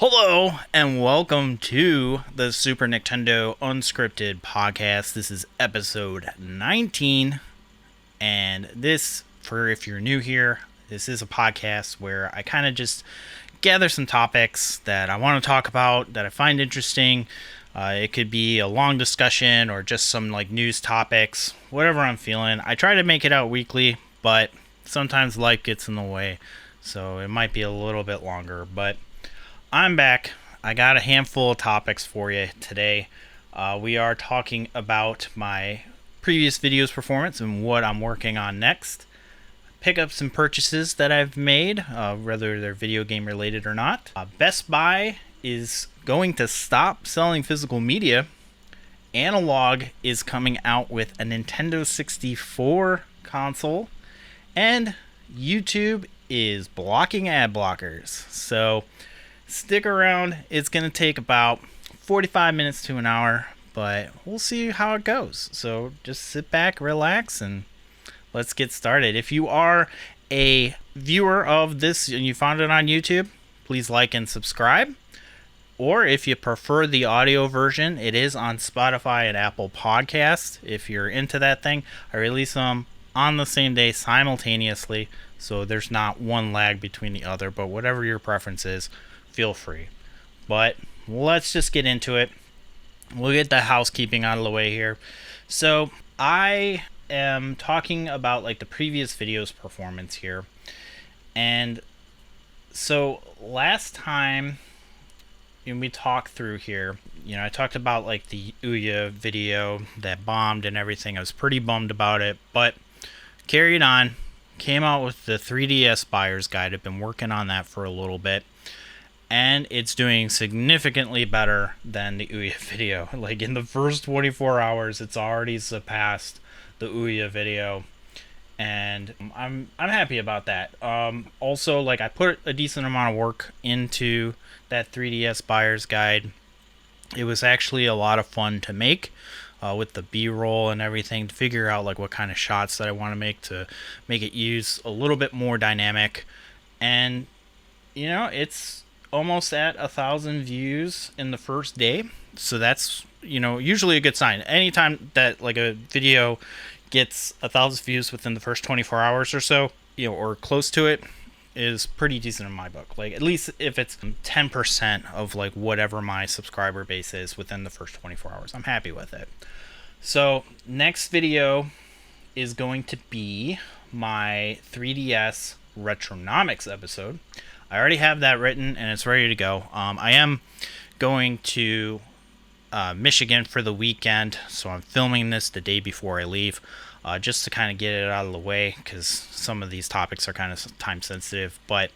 Hello and welcome to the Super Nicktendo Unscripted podcast. This is episode 19, and this, for if you're new here, this is a podcast where I kind of just gather some topics that I want to talk about that I find interesting. It could be a long discussion or just some like news topics, whatever I'm feeling. I try to make it out weekly, but sometimes life gets in the way, so it might be a little bit longer, but I'm back. I got a handful of topics for you today. We are talking about my previous videos performance and what I'm working on next. Pickups and purchases that I've made, whether they're video game related or not. Best Buy is going to stop selling physical media. Analogue is coming out with a Nintendo 64 console. And YouTube is blocking ad blockers. So stick around. It's going to take about 45 minutes to an hour, but we'll see how it goes. So just sit back, relax, and let's get started. If you are a viewer of this and you found it on YouTube, please like and subscribe. Or if you prefer the audio version, it is on Spotify and Apple Podcasts. If you're into that thing, I release them on the same day simultaneously, so there's not one lag between the other, but whatever your preference is, feel free. But let's just get into it. We'll get the housekeeping out of the way here. So I am talking about like the previous video's performance here. And so last time when we talked through here, I talked about like the Ouya video that bombed and everything. I was pretty bummed about it, but carried on. Came out with the 3DS buyer's guide. I've been working on that for a little bit, and it's doing significantly better than the Ouya video. Like in the first 24 hours, it's already surpassed the Ouya video, and I'm happy about that. Also, like I put a decent amount of work into that 3DS buyer's guide. It was actually a lot of fun to make, with the B-roll and everything, to figure out like what kind of shots that I want to make it use a little bit more dynamic. And it's almost at 1,000 views in the first day, so that's usually a good sign. Anytime that like a video gets 1,000 views within the first 24 hours or so, or close to it, is pretty decent in my book. Like at least if it's 10% of like whatever my subscriber base is within the first 24 hours, I'm happy with it. So next video is going to be my 3DS Retronomics episode. I already have that written and it's ready to go. I am going to Michigan for the weekend, so I'm filming this the day before I leave, just to kind of get it out of the way, because some of these topics are kind of time sensitive. But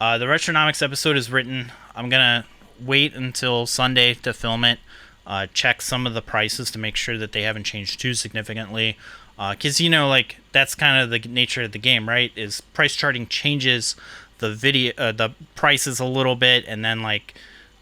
the Retronomics episode is written. I'm gonna wait until Sunday to film it, check some of the prices to make sure that they haven't changed too significantly, because like that's kind of the nature of the game, right? Is price charting changes the video, the prices a little bit, and then like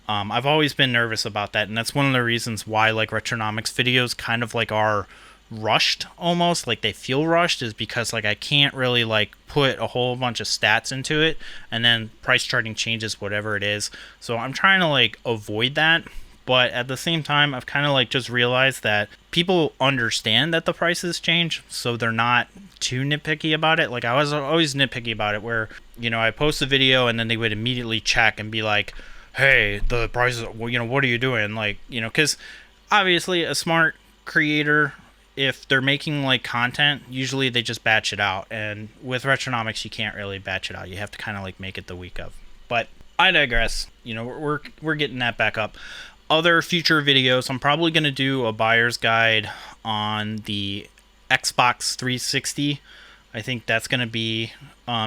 I've always been nervous about that, and that's one of the reasons why like Retronomics videos kind of like are rushed, almost like they feel rushed, is because like I can't really like put a whole bunch of stats into it and then price charting changes whatever it is. So I'm trying to like avoid that, but at the same time I've kind of like just realized that people understand that the prices change, so they're not too nitpicky about it. Like I was always nitpicky about it, where I post a video and then they would immediately check and be like, hey, the prices, what are you doing? Like, because obviously a smart creator, if they're making like content, usually they just batch it out, and with Retronomics you can't really batch it out. You have to kind of like make it the week of. But I digress. We're getting that back up. Other future videos, I'm probably going to do a buyer's guide on the Xbox 360. I think that's going to be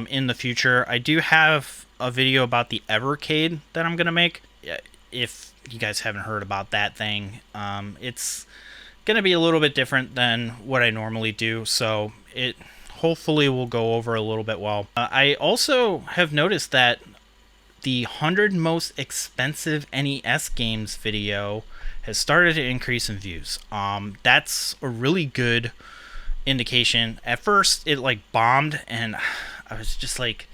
in the future. I do have a video about the Evercade that I'm going to make. If you guys haven't heard about that thing, it's going to be a little bit different than what I normally do, so it hopefully will go over a little bit well. I also have noticed that the 100 most expensive NES games video has started to increase in views. That's a really good indication. At first it like bombed and I was just like,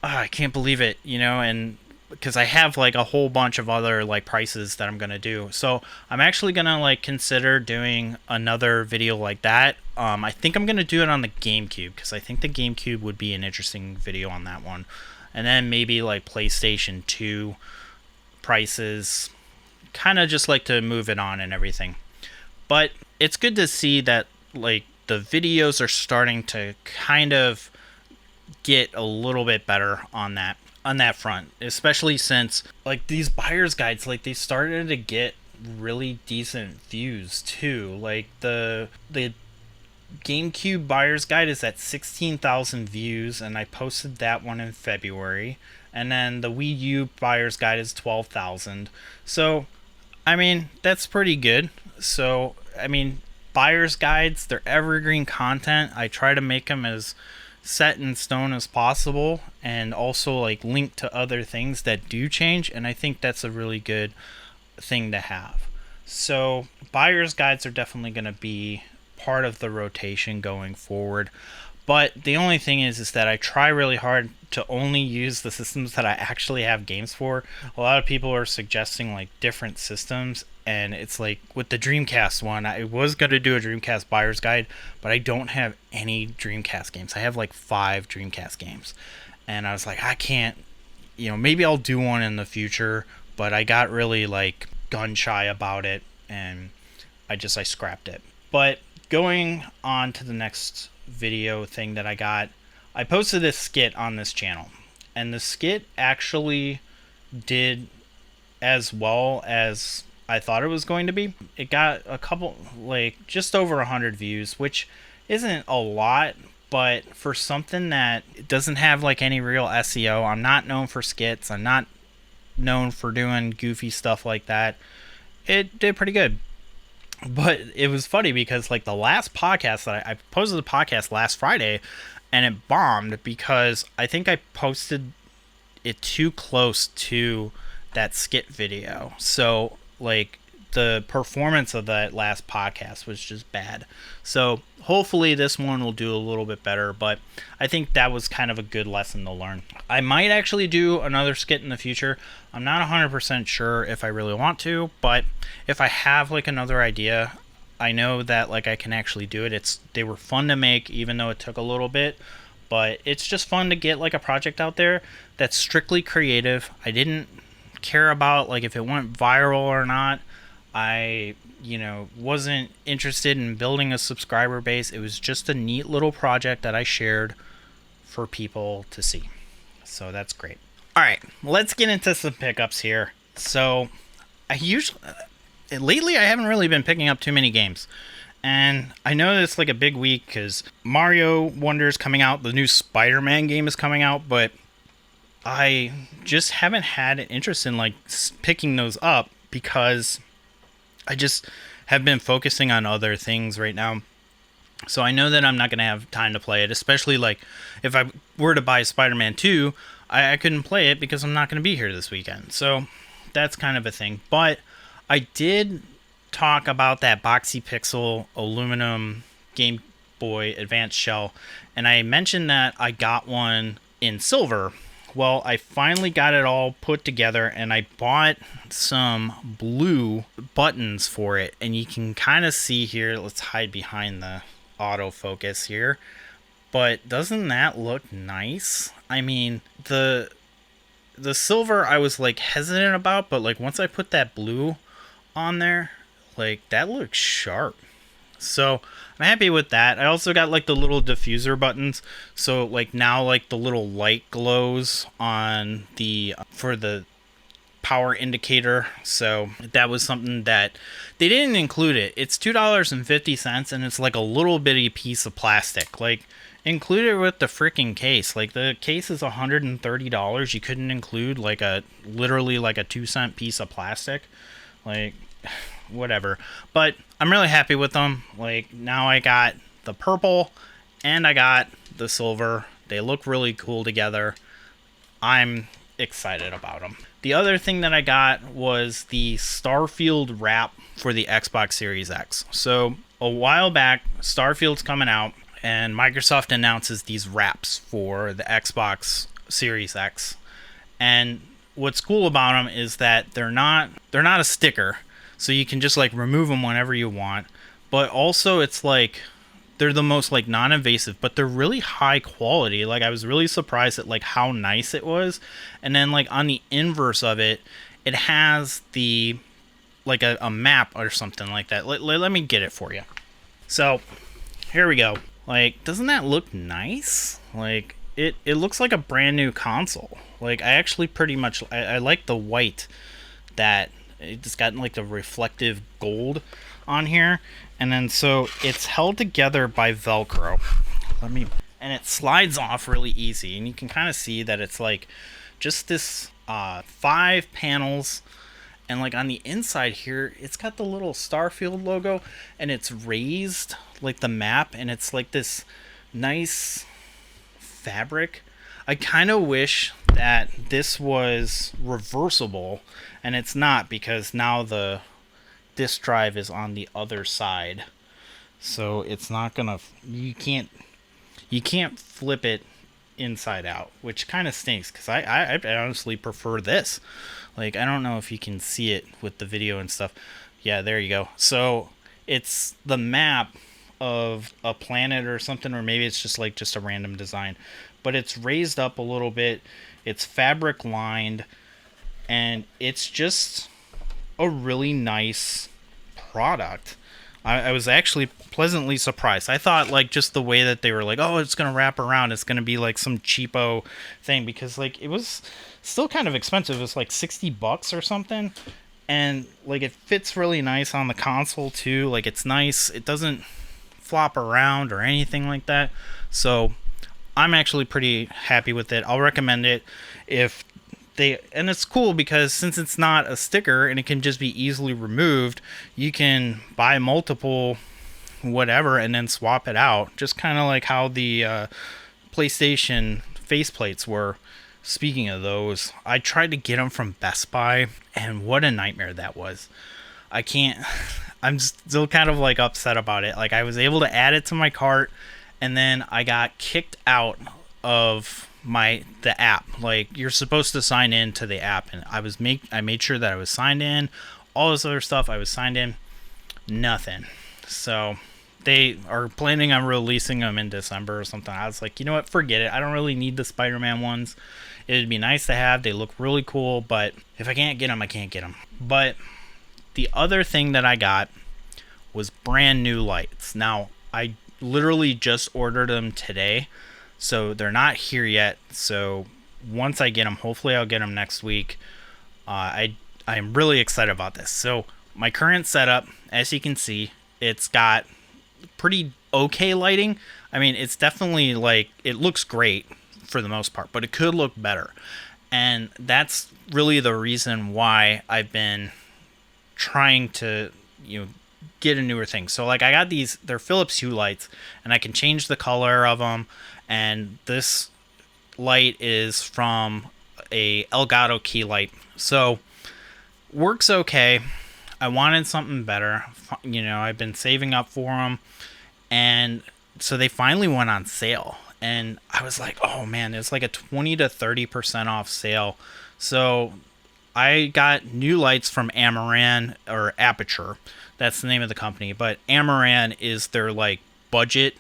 oh, I can't believe it, and because I have like a whole bunch of other like prices that I'm gonna do. So I'm actually gonna like consider doing another video like that. I think I'm gonna do it on the GameCube, because I think the GameCube would be an interesting video on that one. And then maybe like PlayStation 2 prices, kind of just like to move it on and everything. But it's good to see that like the videos are starting to kind of get a little bit better on that front, especially since like these buyer's guides, like they started to get really decent views too. Like the GameCube buyer's guide is at 16,000 views, and I posted that one in February. And then the Wii U buyer's guide is 12,000. So I mean, that's pretty good. So I mean, buyer's guides, they're evergreen content. I try to make them as set in stone as possible, and also like link to other things that do change, and I think that's a really good thing to have. So buyer's guides are definitely going to be part of the rotation going forward. But the only thing is that I try really hard to only use the systems that I actually have games for. A lot of people are suggesting like different systems, and it's like with the Dreamcast one, I was going to do a Dreamcast buyer's guide, but I don't have any Dreamcast games. I have like 5 Dreamcast games, and I was like, I can't, maybe I'll do one in the future, but I got really like gun shy about it, and I scrapped it. But going on to the next video thing that I posted this skit on this channel, and the skit actually did as well as I thought it was going to be. It got a couple, like just over 100 views, which isn't a lot, but for something that doesn't have like any real SEO, I'm not known for skits, I'm not known for doing goofy stuff like that, it did pretty good. But it was funny because like the last podcast that I posted the podcast last Friday, and it bombed because I think I posted it too close to that skit video. So like the performance of that last podcast was just bad. So hopefully this one will do a little bit better, but I think that was kind of a good lesson to learn. I might actually do another skit in the future. I'm not 100% sure if I really want to, but if I have like another idea, I know that like I can actually do it. They were fun to make, even though it took a little bit, but it's just fun to get like a project out there that's strictly creative. I didn't care about like if it went viral or not. I wasn't interested in building a subscriber base. It was just a neat little project that I shared for people to see. So that's great. All right, let's get into some pickups here. So lately I haven't really been picking up too many games. And I know it's like a big week because Mario Wonder is coming out. The new Spider-Man game is coming out, but I just haven't had an interest in like picking those up because I just have been focusing on other things right now. So I know that I'm not going to have time to play it, especially like if I were to buy Spider-Man 2, I couldn't play it because I'm not going to be here this weekend. So that's kind of a thing. But I did talk about that Boxy Pixel aluminum Game Boy Advance shell, and I mentioned that I got one in silver. Well, I finally got it all put together, and I bought some blue buttons for it, and you can kind of see here, let's hide behind the autofocus here, but doesn't that look nice? I mean, the silver I was like hesitant about, but like once I put that blue on there, like that looks sharp. So I'm happy with that. I also got like the little diffuser buttons, so like now like the little light glows on for the power indicator. So that was something that they didn't include it. It's $2.50, and it's like a little bitty piece of plastic. Like include it with the freaking case. Like the case is $130. You couldn't include like literally like a 2-cent piece of plastic. Like whatever. But I'm really happy with them. Like now I got the purple and I got the silver. They look really cool together. I'm excited about them. The other thing that I got was the Starfield wrap for the Xbox Series X. So a while back, Starfield's coming out, and Microsoft announces these wraps for the Xbox Series X. And what's cool about them is that they're not a sticker, so you can just like remove them whenever you want. But also, it's like they're the most like non-invasive, but they're really high quality. Like I was really surprised at like how nice it was. And then like on the inverse of it, it has the like a map or something like that. Let me get it for you. So here we go. Like, doesn't that look nice? Like it looks like a brand new console. Like I actually pretty much I like the white, that it's got like the reflective gold on here. And then so it's held together by Velcro. And it slides off really easy, and you can kind of see that it's like just this 5 panels. And like on the inside here, it's got the little Starfield logo, and it's raised like the map, and it's like this nice fabric. I kind of wish that this was reversible, and it's not, because now the disk drive is on the other side, so it's not gonna, you can't flip it inside out, which kind of stinks, because I honestly prefer this. Like, I don't know if you can see it with the video and stuff. Yeah, there you go. So it's the map of a planet or something, or maybe it's just like just a random design, but it's raised up a little bit, it's fabric lined, and it's just a really nice product. I was actually pleasantly surprised. I thought like just the way that they were like, oh, it's gonna wrap around, it's gonna be like some cheapo thing, because like it was still kind of expensive. It was like $60 or something, and like it fits really nice on the console too. Like it's nice, it doesn't flop around or anything like that. So I'm actually pretty happy with it. I'll recommend it if and it's cool because since it's not a sticker and it can just be easily removed, you can buy multiple whatever and then swap it out, just kind of like how the PlayStation faceplates were. Speaking of those, I tried to get them from Best Buy, and what a nightmare that was. I'm still kind of like upset about it. Like I was able to add it to my cart, and then I got kicked out of the app. Like you're supposed to sign in to the app, and I made sure that I was signed in, all this other stuff, I was signed in, nothing. So they are planning on releasing them in December or something. I was like, you know what, forget it. I don't really need the Spider-Man ones. It'd be nice to have, they look really cool, but if I can't get them, I can't get them. But the other thing that I got was brand new lights. Now I literally just ordered them today, so they're not here yet. So once I get them, hopefully I'll get them next week. I'm really excited about this. So my current setup, as you can see, it's got pretty okay lighting. I mean, it's definitely like, it looks great for the most part, but it could look better. And that's really the reason why I've been trying to, get a newer thing. So like I got these, they're Philips Hue lights, and I can change the color of them. And this light is from a Elgato key light, so works okay. I wanted something better. I've been saving up for them, and so they finally went on sale, and I was like, oh man, it's like a 20 to 30% off sale. So I got new lights from Amaran, or Aperture, that's the name of the company, but Amaran is their like budget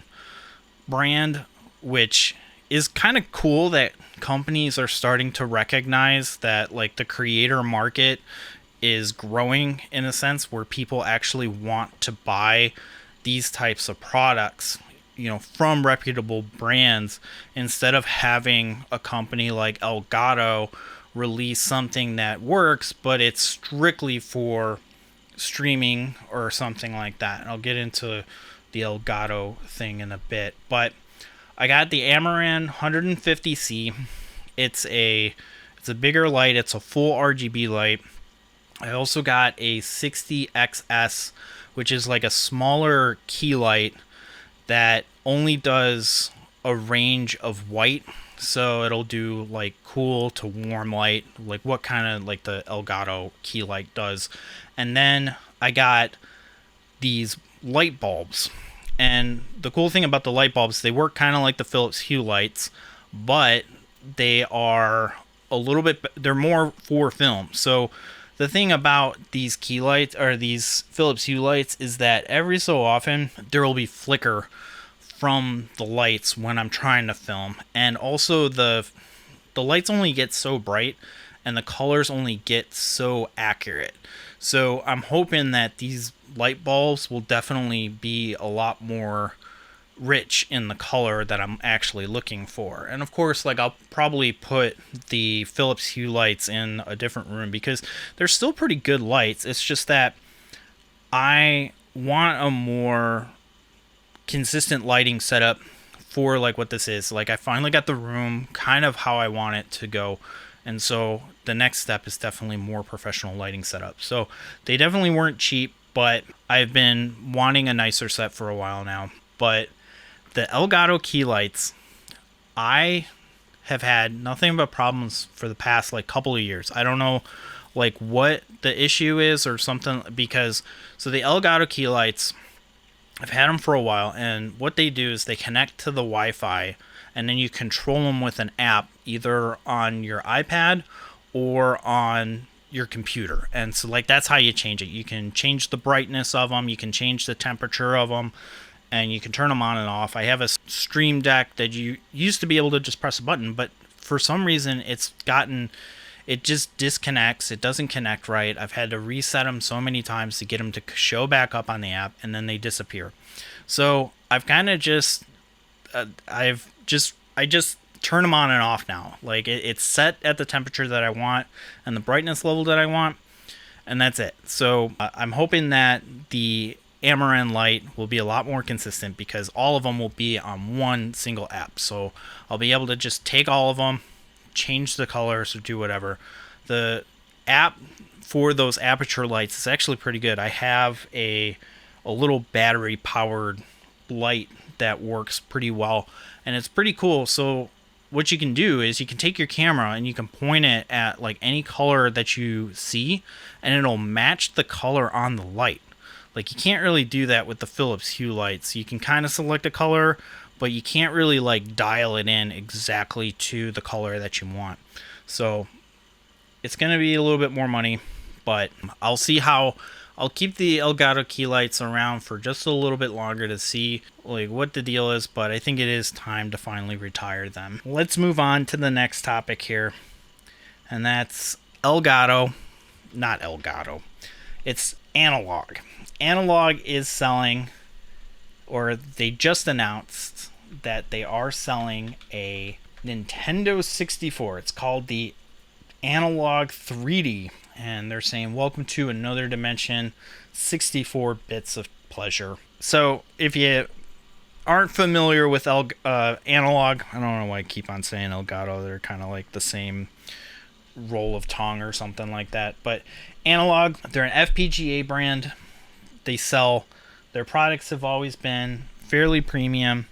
brand, which is kind of cool that companies are starting to recognize that like the creator market is growing, in a sense where people actually want to buy these types of products, from reputable brands, instead of having a company like Elgato release something that works, but it's strictly for streaming or something like that. And I'll get into the Elgato thing in a bit, but I got the Amaran 150C. It's a bigger light. It's a full RGB light. I also got a 60XS, which is like a smaller key light that only does a range of white. So it'll do like cool to warm light, like what kind of like the Elgato key light does. And then I got these light bulbs. And the cool thing about the light bulbs, they work kind of like the Philips Hue lights, but they are a little bit, they're more for film. So the thing about these key lights, or these Philips Hue lights, is that every so often there will be flicker from the lights when I'm trying to film. And also the lights only get so bright and the colors only get so accurate. So I'm hoping that these light bulbs will definitely be a lot more rich in the color that I'm actually looking for. And of course, like, I'll probably put the Philips Hue lights in a different room because they're still pretty good lights. It's just that I want a more consistent lighting setup for like what this is. Like, I finally got the room kind of how I want it to go. And so the next step is definitely more professional lighting setup. So they definitely weren't cheap, but I've been wanting a nicer set for a while now. But the Elgato key lights, I have had nothing but problems for the past like couple of years. I don't know like what the issue is or something, because so the Elgato key lights, I've had them for a while, and what they do is they connect to the Wi-Fi, and then you control them with an app either on your iPad or on your computer. And so like that's how you change it. You can change the brightness of them, you can change the temperature of them, and you can turn them on and off. I have a Stream Deck that you used to be able to just press a button, but for some reason it just disconnects. It doesn't connect right. I've had to reset them so many times to get them to show back up on the app, and then they disappear. So I've kind of I just turn them on and off now. Like it's set at the temperature that I want and the brightness level that I want, and that's it. So I'm hoping that the Amaran light will be a lot more consistent because all of them will be on one single app. So I'll be able to just take all of them, change the colors, or do whatever. The app for those aperture lights is actually pretty good. I have a little battery powered light that works pretty well, and it's pretty cool. So what you can do is you can take your camera and you can point it at like any color that you see, and it'll match the color on the light. Like, you can't really do that with the Philips Hue lights. You can kind of select a color, but you can't really like dial it in exactly to the color that you want. So it's going to be a little bit more money, but I'll keep the Elgato key lights around for just a little bit longer to see like what the deal is, but I think it is time to finally retire them. Let's move on to the next topic here, and that's Elgato. Not Elgato. It's Analogue. Analogue is selling, or they just announced that they are selling a Nintendo 64. It's called the Analogue 3D, and they're saying welcome to another dimension, 64 bits of pleasure. So if you aren't familiar with Analogue, I don't know why I keep on saying Elgato, they're kind of like the same roll of tongue or something like that, but Analogue, they're an FPGA brand. They sell, their products have always been fairly premium.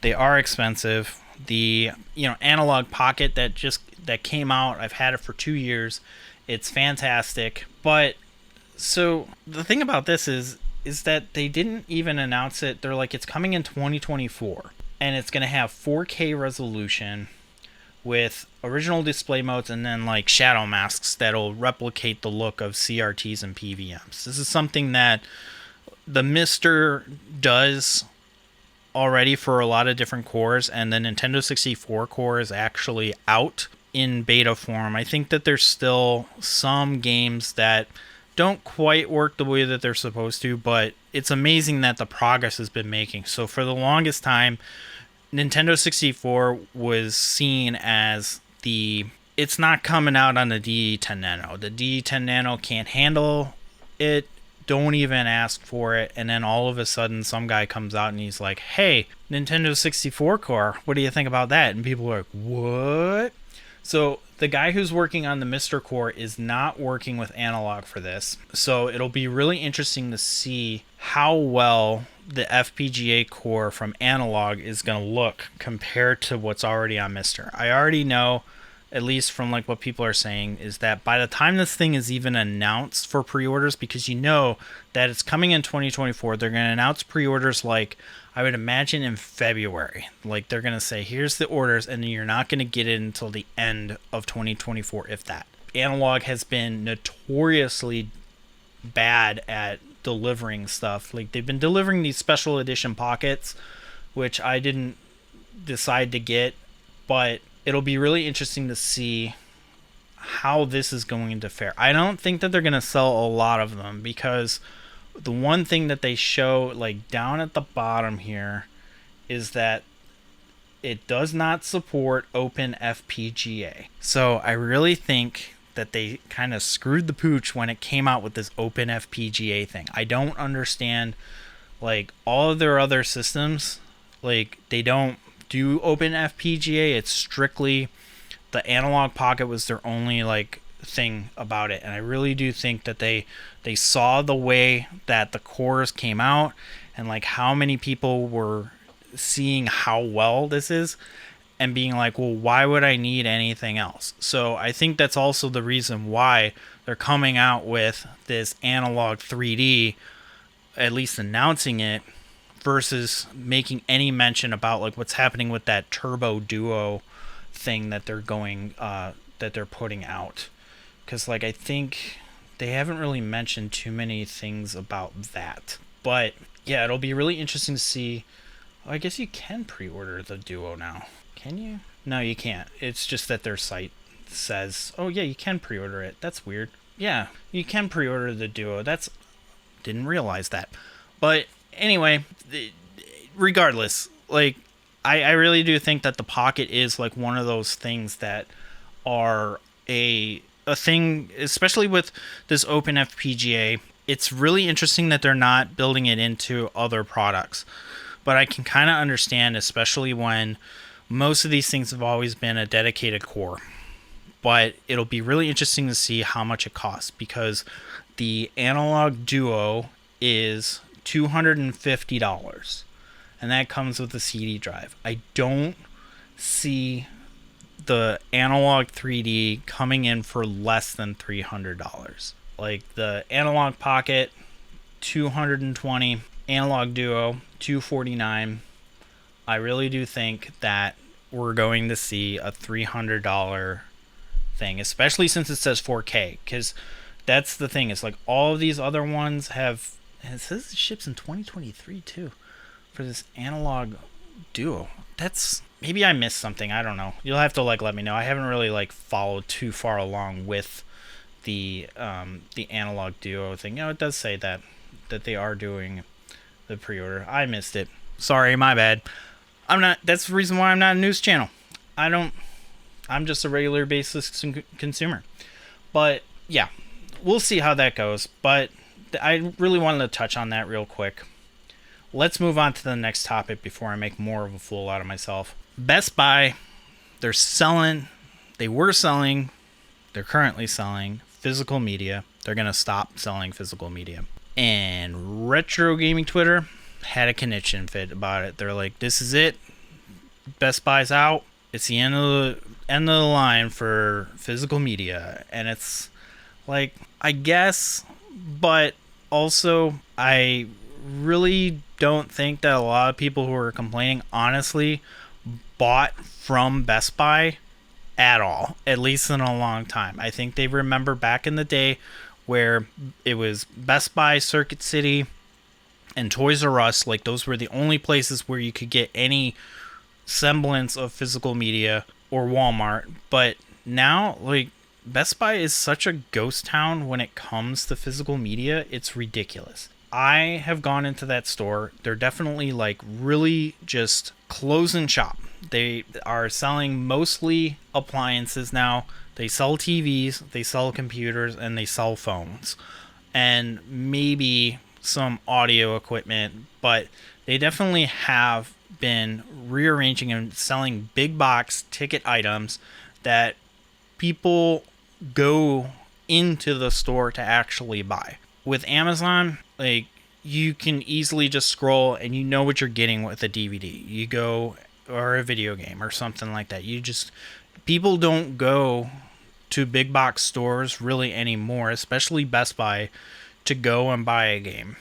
They are expensive. The Analogue Pocket that came out, I've had it for 2 years. It's fantastic. But so the thing about this is that they didn't even announce it. They're like, it's coming in 2024, and it's going to have 4K resolution with original display modes and then like shadow masks that'll replicate the look of CRTs and PVMs. This is something that the Mister does already for a lot of different cores, and the Nintendo 64 core is actually out in beta form. I think that there's still some games that don't quite work the way that they're supposed to, but it's amazing that the progress has been making. So for the longest time, Nintendo 64 was seen as it's not coming out on the DE10 Nano. The DE10 Nano can't handle it. Don't even ask for it. And then all of a sudden, some guy comes out and he's like, hey, Nintendo 64 core, what do you think about that? And people are like, what? So the guy who's working on the Mister core is not working with Analogue for this. So it'll be really interesting to see how well the FPGA core from Analogue is going to look compared to what's already on Mister. I already know at least from like what people are saying, is that by the time this thing is even announced for pre-orders, because you know that it's coming in 2024, they're going to announce pre-orders like I would imagine in February. Like they're going to say, here's the orders, and then you're not going to get it until the end of 2024, if that. Analogue has been notoriously bad at delivering stuff. Like they've been delivering these special edition pockets, which I didn't decide to get, but it'll be really interesting to see how this is going to fare. I don't think that they're going to sell a lot of them, because the one thing that they show like down at the bottom here is that it does not support open FPGA. So I really think that they kind of screwed the pooch when it came out with this open FPGA thing. I don't understand, like, all of their other systems, like, they don't do open FPGA. It's strictly the Analogue Pocket was their only like thing about it, and I really do think that they saw the way that the cores came out and like how many people were seeing how well this is and being like, well, why would I need anything else? So I think that's also the reason why they're coming out with this Analogue 3D, at least announcing it, versus making any mention about like what's happening with that Turbo Duo thing that they're going that they're putting out. Because like I think they haven't really mentioned too many things about that. But yeah, it'll be really interesting to see. I guess you can pre-order the Duo now. Can you? No, you can't. It's just that their site says, oh yeah, you can pre-order it. That's weird. Yeah, you can pre-order the Duo. Didn't realize that. But anyway, regardless, like I really do think that the Pocket is like one of those things that are a thing, especially with this open FPGA. It's really interesting that they're not building it into other products. But I can kind of understand, especially when most of these things have always been a dedicated core. But it'll be really interesting to see how much it costs, because the Analogue Duo is $250, and that comes with a CD drive. I don't see the Analogue 3D coming in for less than $300. Like the Analogue Pocket, $220, Analogue Duo, $249. I really do think that we're going to see a $300 thing, especially since it says 4K, because that's the thing. It's like all of these other ones have, and it says it ships in 2023 too for this Analogue Duo. That's, maybe I missed something. I don't know. You'll have to like let me know. I haven't really like followed too far along with the Analogue Duo thing. You know, it does say that they are doing the pre-order. I missed it. Sorry, my bad. That's the reason why I'm not a news channel. I'm just a regular basis consumer. But yeah, we'll see how that goes. But I really wanted to touch on that real quick. Let's move on to the next topic before I make more of a fool out of myself. Best Buy, they're currently selling physical media. They're going to stop selling physical media. And Retro Gaming Twitter had a conniption fit about it. They're like, this is it. Best Buy's out. It's the end of the line for physical media. And it's like, I guess, but also I really don't think that a lot of people who are complaining honestly bought from Best Buy at all, at least in a long time. I think they remember back in the day where it was Best Buy, Circuit City, and Toys R Us. Like, those were the only places where you could get any semblance of physical media, or Walmart. But now, like, Best Buy is such a ghost town when it comes to physical media. It's ridiculous. I have gone into that store. They're definitely like really just closing shop. They are selling mostly appliances now. They sell TVs, they sell computers, and they sell phones, and maybe some audio equipment. But they definitely have been rearranging and selling big box ticket items that people go into the store to actually buy. With Amazon, like, you can easily just scroll and you know what you're getting with a DVD. You go, or a video game or something like that. You just people don't go to big box stores really anymore, especially Best Buy, to go and buy a game.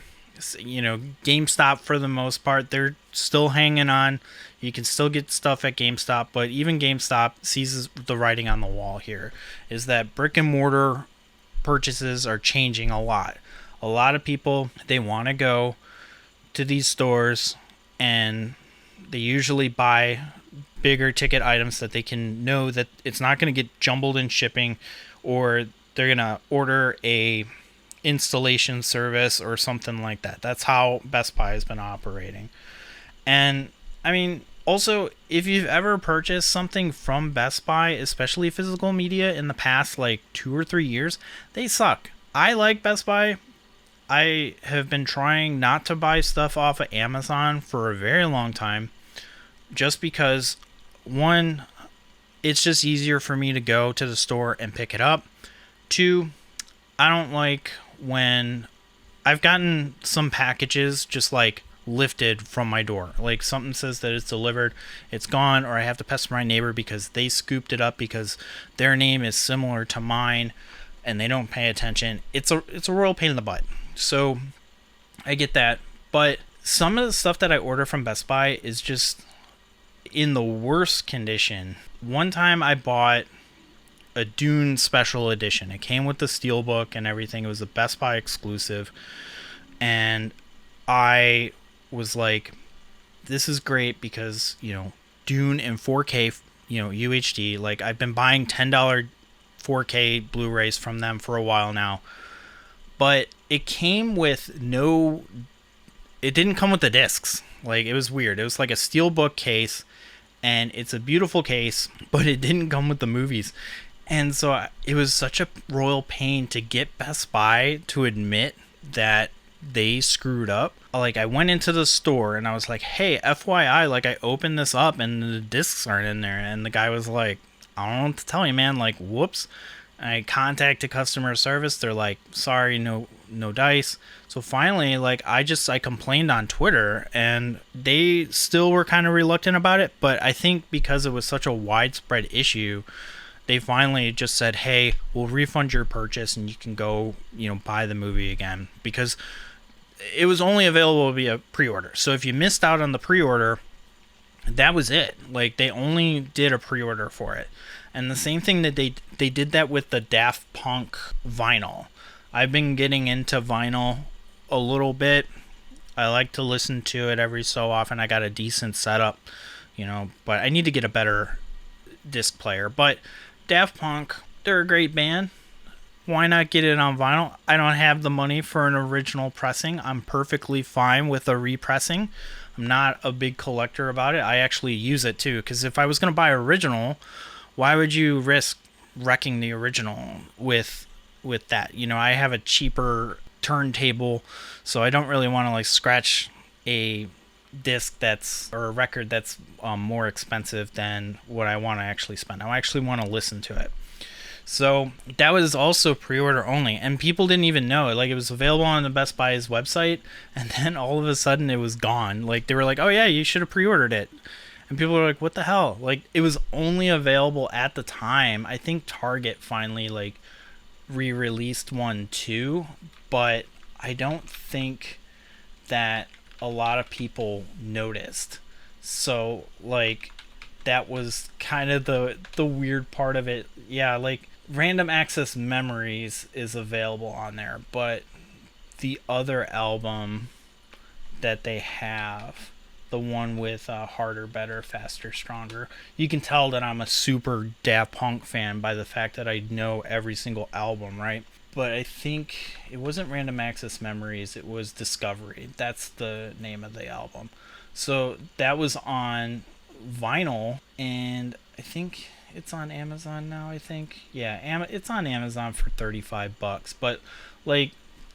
You know, GameStop for the most part, they're still hanging on. You can still get stuff at GameStop, but even GameStop sees the writing on the wall here, is that brick and mortar purchases are changing a lot. A lot of people, they want to go to these stores and they usually buy bigger ticket items that they can know that it's not going to get jumbled in shipping, or they're going to order a installation service or something like that. That's how Best Buy has been operating. And I mean, also, if you've ever purchased something from Best Buy, especially physical media, in the past like 2 or 3 years, they suck. I like Best Buy. I have been trying not to buy stuff off of Amazon for a very long time, just because, one, it's just easier for me to go to the store and pick it up. Two, I don't like when I've gotten some packages just like lifted from my door. Like something says that it's delivered, it's gone, or I have to pester my neighbor because they scooped it up because their name is similar to mine and they don't pay attention. It's a real pain in the butt. So I get that, but some of the stuff that I order from Best Buy is just in the worst condition. One time I bought a Dune special edition. It came with the steelbook and everything. It was a Best Buy exclusive, and I was like, this is great because, you know, Dune in 4K, you know, UHD. Like, I've been buying $10 4K Blu-rays from them for a while now, but it came with it didn't come with the discs. Like, it was weird. It was like a steelbook case, and it's a beautiful case, but it didn't come with the movies. And so it was such a royal pain to get Best Buy to admit that they screwed up. Like, I went into the store and I was like, hey, FYI, like, I opened this up and the discs aren't in there. And the guy was like, I don't know what to tell you, man. Like, whoops. I contacted customer service. They're like, sorry, no dice. So finally, like, I complained on Twitter, and they still were kind of reluctant about it. But I think because it was such a widespread issue, they finally just said, hey, we'll refund your purchase and you can go, you know, buy the movie again, because it was only available via pre-order. So if you missed out on the pre-order, that was it. Like, they only did a pre-order for it. And the same thing that they did that with the Daft Punk vinyl. I've been getting into vinyl a little bit. I like to listen to it every so often. I got a decent setup, you know, but I need to get a better disc player. But Daft Punk, they're a great band. Why not get it on vinyl? I don't have the money for an original pressing. I'm perfectly fine with a repressing. I'm not a big collector about it. I actually use it too, because if I was going to buy original, why would you risk wrecking the original with that? You know, I have a cheaper turntable, so I don't really want to like scratch a disc or a record that's more expensive than what I want to actually spend. I actually want to listen to it. So that was also pre-order only, and people didn't even know it. Like, it was available on the Best Buy's website, and then all of a sudden it was gone. Like, they were like, oh yeah, you should have pre-ordered it. And people were like, what the hell? Like, it was only available at the time. I think Target finally like re-released one too, but I don't think that a lot of people noticed. So like, that was kind of the weird part of it. Yeah, like, Random Access Memories is available on there, but the other album that they have, the one with Harder, Better, Faster, Stronger, you can tell that I'm a super Daft Punk fan by the fact that I know every single album, right? But I think it wasn't Random Access Memories, it was Discovery. That's the name of the album. So that was on vinyl, and I think it's on Amazon now. It's on Amazon for $35. But like,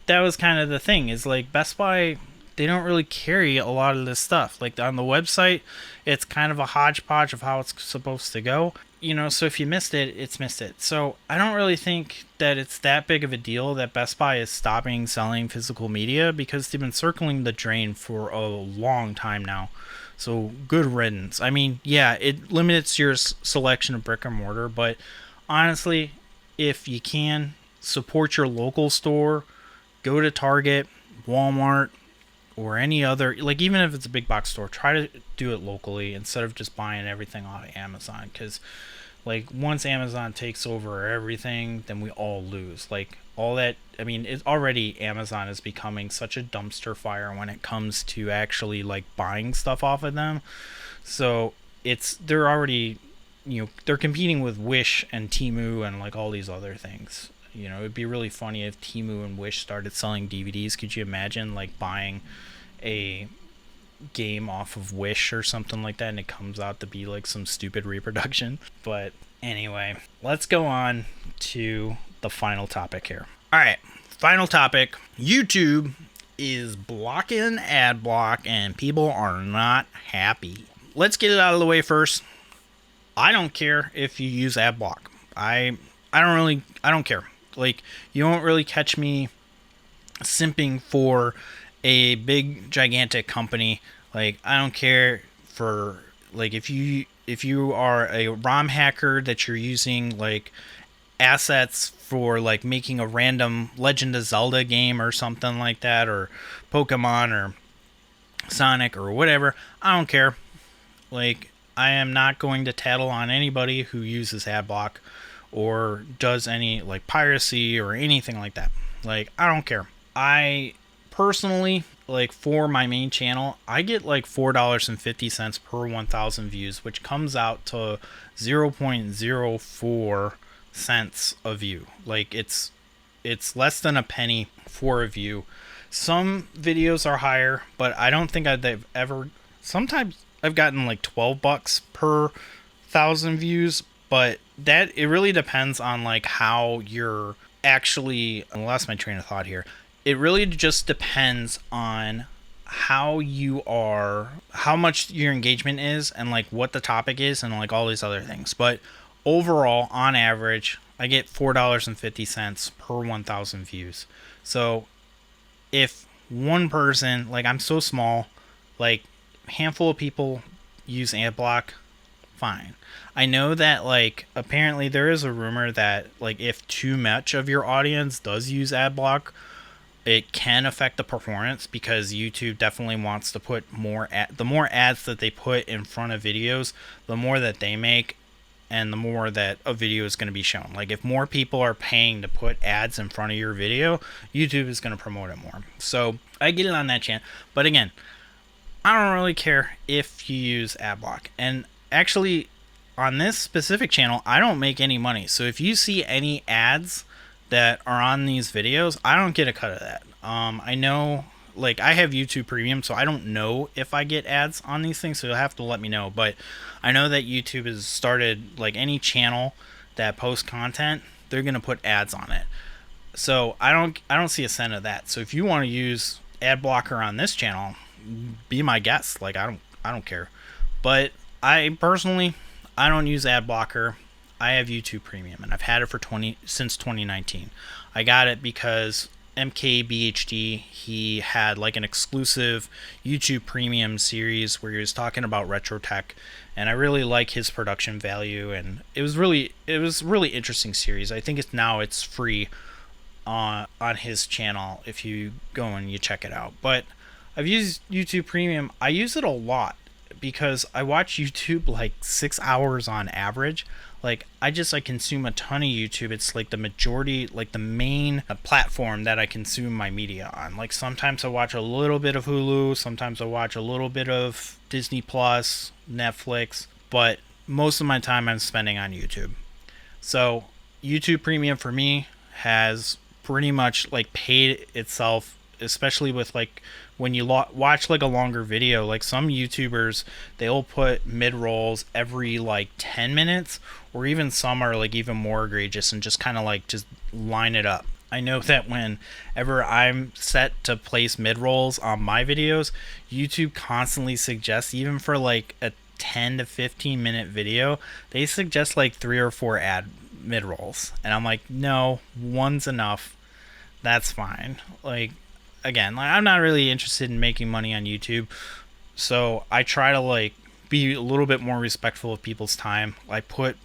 that was kind of the thing, is like, Best Buy, they don't really carry a lot of this stuff. Like, on the website, it's kind of a hodgepodge of how it's supposed to go, you know. So if you missed it, it's missed it. So I don't really think that it's that big of a deal that Best Buy is stopping selling physical media, because they've been circling the drain for a long time now. So good riddance. I mean, yeah, it limits your selection of brick and mortar, but honestly, if you can support your local store, go to Target, Walmart, or any other, like even if it's a big box store, try to do it locally instead of just buying everything off of Amazon. Because like once Amazon takes over everything, then we all lose. Like all that, I mean, it's already, Amazon is becoming such a dumpster fire when it comes to actually like buying stuff off of them. So they're already, they're competing with Wish and Temu and like all these other things. It'd be really funny if Temu and Wish started selling DVDs. Could you imagine like buying a game off of Wish or something like that and it comes out to be like some stupid reproduction? But anyway, let's go on to the final topic here. All right, final topic. YouTube is blocking ad block and people are not happy. Let's get it out of the way first. I don't care if you use ad block. I don't care. Like, you won't really catch me simping for a big gigantic company. Like, I don't care for, like, if you are a ROM hacker that you're using like assets for like making a random Legend of Zelda game or something like that, or Pokemon or Sonic or whatever. I don't care. Like, I am not going to tattle on anybody who uses ad block or does any like piracy or anything like that. Like, I don't care. I personally, like, for my main channel, I get like $4.50 per 1,000 views, which comes out to 0.04 cents a view. Like, it's less than a penny for a view. Some videos are higher, but I don't think they've ever. Sometimes I've gotten like $12 per 1,000 views, but that, it really depends on like how you're actually. I lost my train of thought here. It really just depends on how much your engagement is, and like what the topic is, and like all these other things. But overall, on average, I get $4.50 per 1,000 views. So if one person, like, I'm so small, like a handful of people use ad block, fine. I know that like apparently there is a rumor that like if too much of your audience does use ad block, it can affect the performance, because YouTube definitely wants to put the more ads that they put in front of videos, the more that they make and the more that a video is going to be shown. Like, if more people are paying to put ads in front of your video, YouTube is going to promote it more. So I get it on that channel. But again, I don't really care if you use ad block. And actually, on this specific channel, I don't make any money. So if you see any ads that are on these videos, I don't get a cut of that. I know, like, I have YouTube Premium, so I don't know if I get ads on these things, so you'll have to let me know. But I know that YouTube has started, like, any channel that posts content, they're gonna put ads on it. So I don't see a cent of that. So if you want to use ad blocker on this channel, be my guest. Like, I don't care. But I personally, I don't use ad blocker. I have YouTube Premium, and I've had it since 2019. I got it because MKBHD, he had like an exclusive YouTube Premium series where he was talking about retro tech, and I really like his production value, and it was really interesting series. I think it's free on his channel if you go and you check it out. But I've used YouTube Premium. I use it a lot because I watch YouTube like 6 hours on average. Like, I consume a ton of YouTube. It's like the majority, like the main platform that I consume my media on. Like, sometimes I watch a little bit of Hulu, sometimes I watch a little bit of Disney Plus, Netflix, but most of my time I'm spending on YouTube. So YouTube Premium for me has pretty much like paid itself, especially with like when you watch like a longer video. Like, some YouTubers, they'll put mid-rolls every like 10 minutes, or even some are like even more egregious and just kind of like just line it up. I know that whenever I'm set to place mid-rolls on my videos, YouTube constantly suggests, even for like a 10 to 15 minute video, they suggest like 3 or 4 ad mid-rolls, and I'm like, no, one's enough. That's fine. Like, again, like, I'm not really interested in making money on YouTube. So I try to like be a little bit more respectful of people's time. I put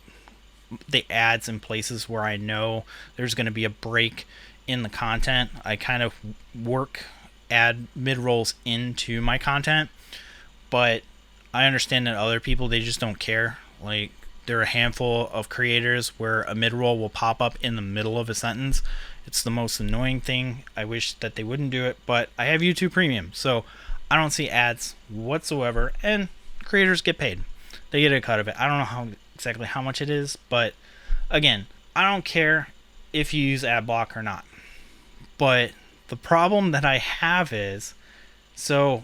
the ads in places where I know there's going to be a break in the content. I kind of work ad mid rolls into my content, but I understand that other people, they just don't care. Like, there are a handful of creators where a mid roll will pop up in the middle of a sentence. It's the most annoying thing. I wish that they wouldn't do it, but I have YouTube Premium, so I don't see ads whatsoever, and creators get paid. They get a cut of it. I don't know exactly how much it is, but again, I don't care if you use ad block or not. But the problem that I have is, so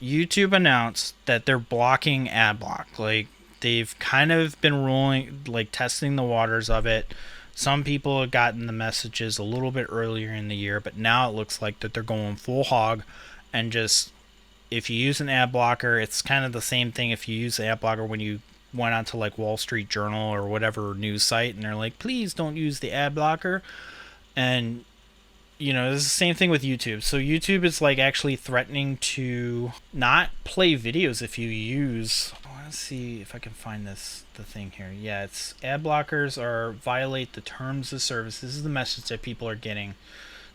YouTube announced that they're blocking ad block. Like, they've kind of been rolling, like testing the waters of it. Some people have gotten the messages a little bit earlier in the year, but now it looks like that they're going full hog, and just, if you use an ad blocker, it's kind of the same thing if you use the ad blocker when you went onto like Wall Street Journal or whatever news site, and they're like, please don't use the ad blocker. And you know, it's the same thing with YouTube. So YouTube is like actually threatening to not play videos if you use, I want to see if I can find the thing here. Yeah, it's ad blockers are violate the terms of service. This is the message that people are getting.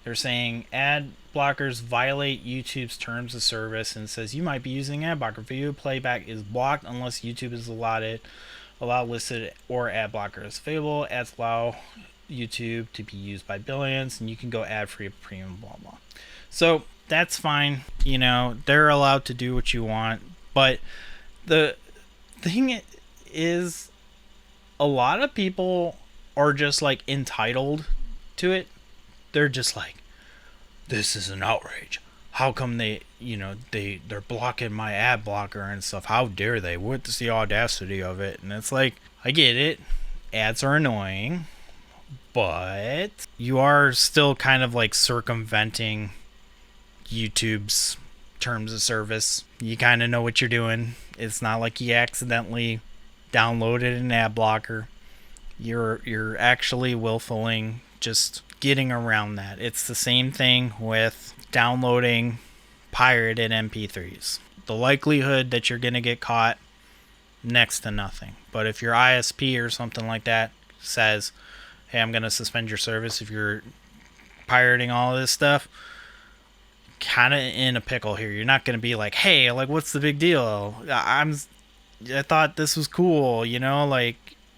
They're saying ad blockers violate YouTube's terms of service, and it says you might be using ad blocker. Video playback is blocked unless YouTube is allow listed or ad blocker is available. Ads allow YouTube to be used by billions, and you can go ad free, premium, blah blah. So that's fine. You know, they're allowed to do what you want, but the thing is, a lot of people are just like entitled to it. They're just like, this is an outrage. How come they're blocking my ad blocker and stuff? How dare they? What's the audacity of it? And it's like, I get it. Ads are annoying, but you are still kind of like circumventing YouTube's terms of service. You kind of know what you're doing. It's not like you accidentally downloaded an ad blocker. You're actually willfully just getting around that. It's the same thing with downloading pirated MP3s. The likelihood that you're going to get caught, next to nothing. But if your ISP or something like that says, hey, I'm going to suspend your service if you're pirating all of this stuff, kind of in a pickle here. You're not going to be like, hey, like, what's the big deal? I thought this was cool, you know, like,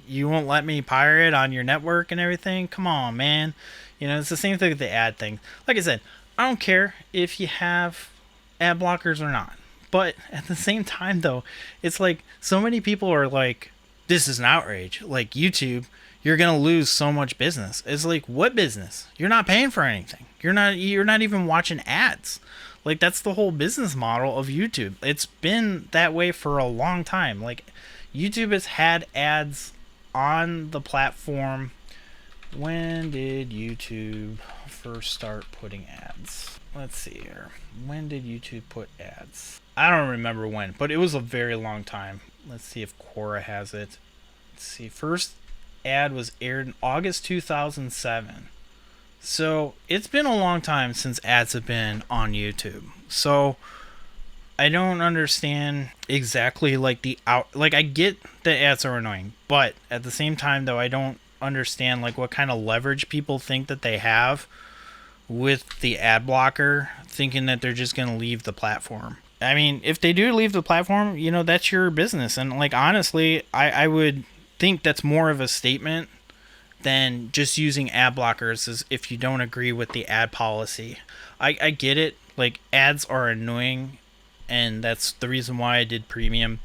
you won't let me pirate on your network and everything? Come on, man. You know, it's the same thing with the ad thing. Like I said, I don't care if you have ad blockers or not. But at the same time, though, it's like so many people are like, this is an outrage. Like, YouTube, you're going to lose so much business. It's like, what business? You're not paying for anything. You're not even watching ads. Like, that's the whole business model of YouTube. It's been that way for a long time. Like, YouTube has had ads on the platform. When did YouTube first start putting ads? Let's see here. When did YouTube put ads? I don't remember when, but it was a very long time. Let's see if Quora has it. Let's see. First ad was aired in August 2007. So it's been a long time since ads have been on YouTube. So I don't understand exactly like I get that ads are annoying, but at the same time though, I don't understand like what kind of leverage people think that they have with the ad blocker, thinking that they're just going to leave the platform. I mean, if they do leave the platform, you know, that's your business. And like, honestly, I would think that's more of a statement than just using ad blockers as if you don't agree with the ad policy. I get it. Like, ads are annoying, and that's the reason why I did premium.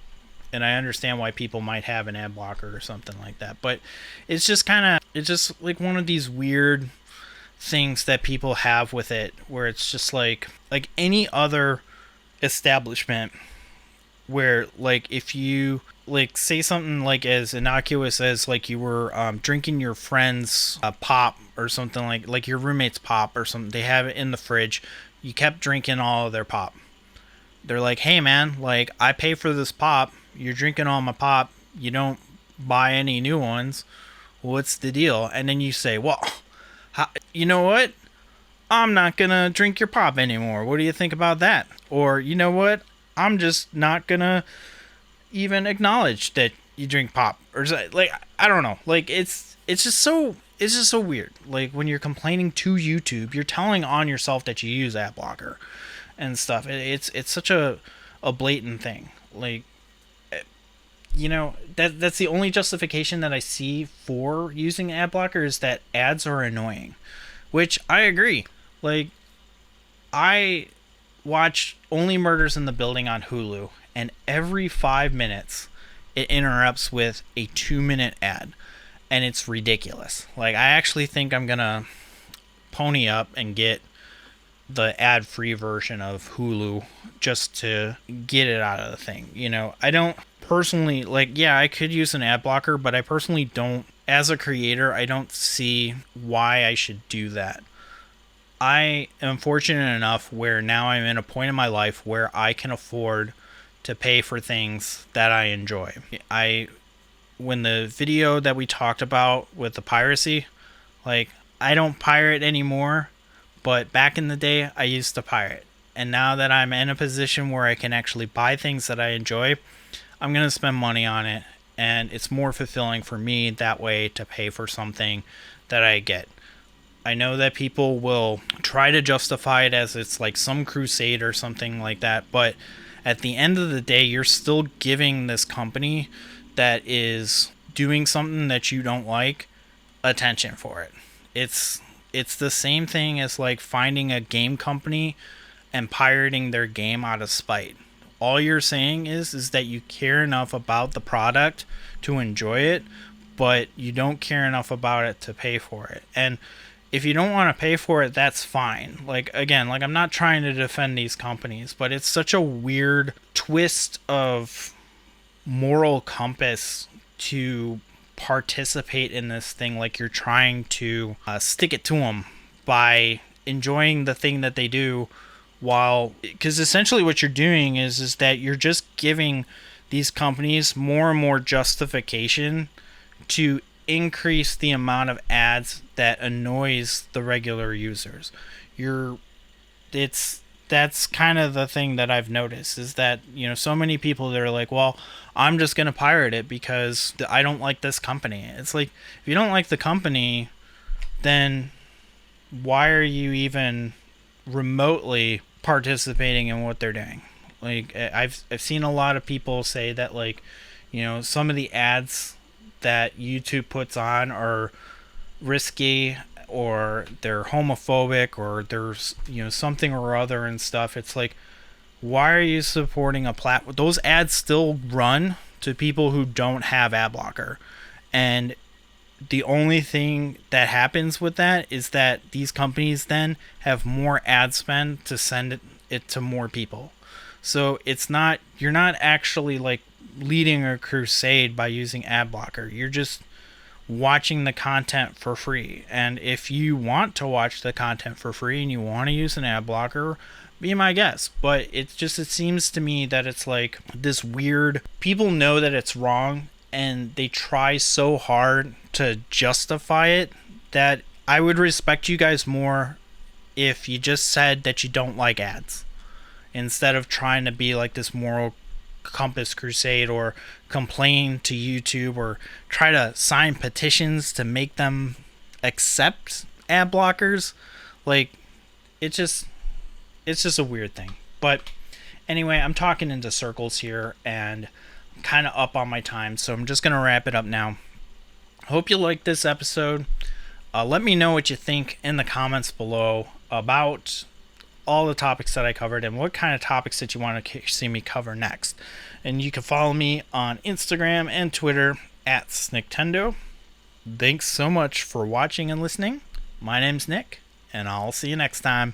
And I understand why people might have an ad blocker or something like that. But it's just like one of these weird things that people have with it, where it's just like any other establishment where, like, if you like say something like as innocuous as like you were drinking your friend's pop or something, like your roommate's pop or something, they have it in the fridge, you kept drinking all of their pop. They're like, hey man, like, I pay for this pop, you're drinking all my pop, you don't buy any new ones, what's the deal? And then you say, well, you know what, I'm not gonna drink your pop anymore, what do you think about that? Or, you know what, I'm just not gonna even acknowledge that you drink pop, or like, I don't know, like it's just so weird. Like, when you're complaining to YouTube, you're telling on yourself that you use ad blocker and stuff. It's such a blatant thing. Like, that's the only justification that I see for using ad blocker, is that ads are annoying, which I agree. Like, I watch Only Murders in the Building on Hulu, and every 5 minutes it interrupts with a 2-minute ad, and it's ridiculous. Like, I actually think I'm gonna pony up and get the ad-free version of Hulu just to get it out of the thing. I don't personally, like, yeah, I could use an ad blocker, but I personally don't, as a creator, I don't see why I should do that. I am fortunate enough where now I'm in a point in my life where I can afford to pay for things that I enjoy. When the video that we talked about with the piracy, like, I don't pirate anymore, but back in the day I used to pirate. And now that I'm in a position where I can actually buy things that I enjoy, I'm going to spend money on it, and it's more fulfilling for me that way to pay for something that I get. I know that people will try to justify it as it's like some crusade or something like that, but at the end of the day, you're still giving this company that is doing something that you don't like attention for it. It's the same thing as like finding a game company and pirating their game out of spite. All you're saying is that you care enough about the product to enjoy it, but you don't care enough about it to pay for it. And if you don't want to pay for it, that's fine. Like, again, like, I'm not trying to defend these companies, but it's such a weird twist of moral compass to participate in this thing, like you're trying to stick it to them by enjoying the thing that they do, because essentially what you're doing is that you're just giving these companies more and more justification to increase the amount of ads that annoys the regular users. That's kind of the thing that I've noticed, is that, so many people that are like, well, I'm just going to pirate it because I don't like this company. It's like, if you don't like the company, then why are you even remotely participating in what they're doing? Like, I've seen a lot of people say that, like, some of the ads that YouTube puts on are risky, or they're homophobic, or there's something or other and stuff. It's like, why are you supporting a platform? Those ads still run to people who don't have ad blocker, and the only thing that happens with that is that these companies then have more ad spend to send it to more people. So you're not actually like leading a crusade by using ad blocker. You're just watching the content for free. And if you want to watch the content for free and you want to use an ad blocker, be my guest. But it seems to me that it's like this weird, people know that it's wrong and they try so hard to justify it, that I would respect you guys more if you just said that you don't like ads, instead of trying to be like this moral compass crusade, or complain to YouTube, or try to sign petitions to make them accept ad blockers. Like, it's just a weird thing. But anyway, I'm talking into circles here, and I'm kind of up on my time, so I'm just gonna wrap it up now. Hope you liked this episode. Let me know what you think in the comments below about all the topics that I covered, and what kind of topics that you want to see me cover next. And you can follow me on Instagram and Twitter at @Nicktendo. Thanks so much for watching and listening. My name's Nick, and I'll see you next time.